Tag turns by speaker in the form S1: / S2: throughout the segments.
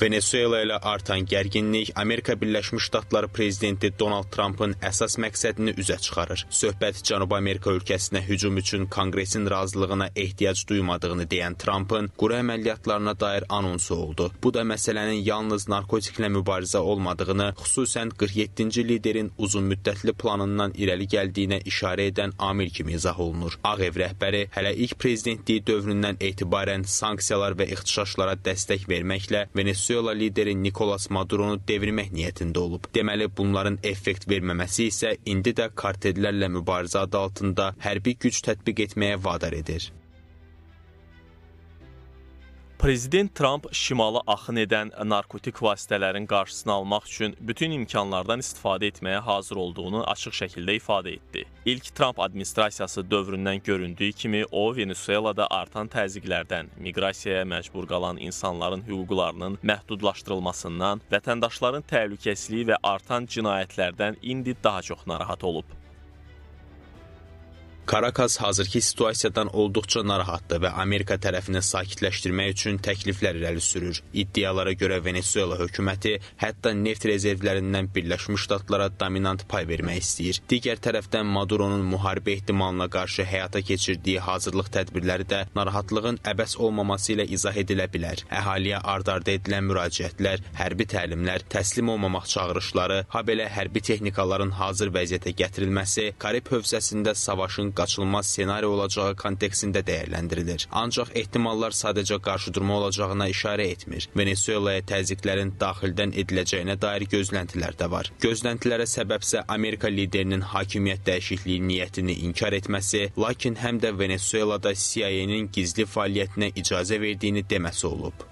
S1: Venezuela ilə artan gərginlik Amerika Birləşmiş Ştatları prezidenti Donald Trumpın əsas məqsədini üzə çıxarır. Söhbət Cənubi Amerika ölkəsinə hücum üçün Konqresin razılığına ehtiyac duymadığını deyən Trumpın quru əməliyyatlarına dair anonsu oldu. Bu da məsələnin yalnız narkotiklə mübarizə olmadığını, xüsusən 47-ci liderin uzunmüddətli planından irəli gəldiyinə işarə edən amil kimi izah olunur. Ağ Ev rəhbəri hələ ilk prezidentliyi dövründən etibarən sanksiyalar və ixtişaşlara dəstək verməklə Venezuela lideri Nicolas Maduronu devirmək niyyətində olub. Deməli, bunların effekt verməməsi isə indi də kartellərlə mübarizə adı altında hərbi güc tətbiq etməyə vadar edir.
S2: Prezident Trump şimala axın edən narkotik vasitələrin qarşısını almaq üçün bütün imkanlardan istifadə etməyə hazır olduğunu açıq şəkildə ifadə etdi. İlk Trump administrasiyası dövründən göründüyü kimi o, Venezuelada artan təzyiqlərdən, miqrasiyaya məcbur qalan insanların hüquqlarının məhdudlaşdırılmasından, vətəndaşların təhlükəsizliyi və artan cinayətlərdən indi daha çox narahat olub.
S1: Caracas hazırki situasiyadan olduqca narahatdır və Amerika tərəfini sakitləşdirmək üçün təkliflər irəli sürür. İddialara görə Venezuela hökuməti hətta neft rezervlərindən Birləşmiş Ştatlara dominant pay vermək istəyir. Digər tərəfdən Maduronun müharibə ehtimalına qarşı həyata keçirdiyi hazırlıq tədbirləri də narahatlığın əbəs olmaması ilə izah edilə bilər. Əhaliyə ard-arda edilən müraciətlər, hərbi təlimlər, təslim olmamaq çağırışları, habelə hərbi texnikaların hazır vəziyyətə gətirilməsi Karib hövzəsində savaşın qaçılmaz senari olacağı kontekstində dəyərləndirilir. Ancaq ehtimallar sadəcə qarşıdurma olacağına işarə etmir. Venezuelaya təzyiqlərin daxildən ediləcəyinə dair gözləntilər də var. Gözləntilərə səbəbsə Amerika liderinin hakimiyyət dəyişikliyi niyyətini inkar etməsi, lakin həm də Venezuelada CIA-nin gizli fəaliyyətinə icazə verdiyini deməsi olub.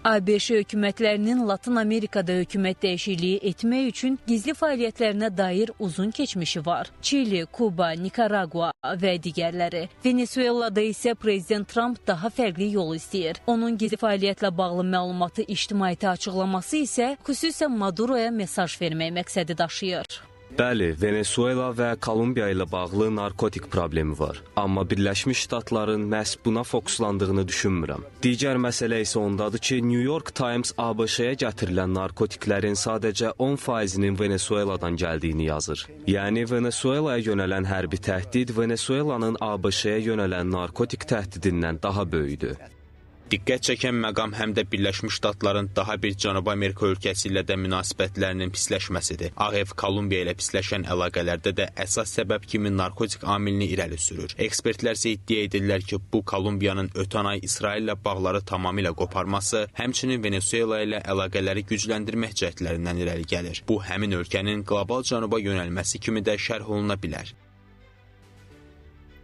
S3: ABŞ hökumətlərinin Latin Amerikada hökumət dəyişikliyi etmək üçün gizli fəaliyyətlərinə dair uzun keçmişi var. Çili, Kuba, Nikaragua və digərləri. Venezuelada isə prezident Trump daha fərqli yol istəyir. Onun gizli fəaliyyətlə bağlı məlumatı ictimaiyyətə açıqlaması isə xüsusən Maduroya mesaj vermək məqsədi daşıyır.
S4: Bəli, Venezuela və Kolumbiya ilə bağlı narkotik problemi var. Amma Birləşmiş Ştatların məhz buna fokuslandığını düşünmürəm. Digər məsələ isə ondadır ki, New York Times ABŞ-yə gətirilən narkotiklərin sadəcə 10%-nin Venezueladan gəldiyini yazır. Yəni, Venezuelaya yönələn hərbi təhdid Venezuelanın ABŞ-yə yönələn narkotik təhdidindən daha böyükdür.
S1: Diqqət çəkən məqam həm də Birləşmiş Ştatların daha bir Cənubi Amerika ölkəsi ilə də münasibətlərinin pisləşməsidir. Ağ Ev Kolumbiya ilə pisləşən əlaqələrdə də əsas səbəb kimi narkotik amilini irəli sürür. Ekspertlər isə iddia edirlər ki, bu Kolumbiyanın ötən ay İsraillə bağları tamamilə qoparması, həmçinin Venezuela ilə əlaqələri gücləndirmək cəhdlərindən irəli gəlir. Bu, həmin ölkənin qlobal cənuba yönəlməsi kimi də şərh oluna bilər.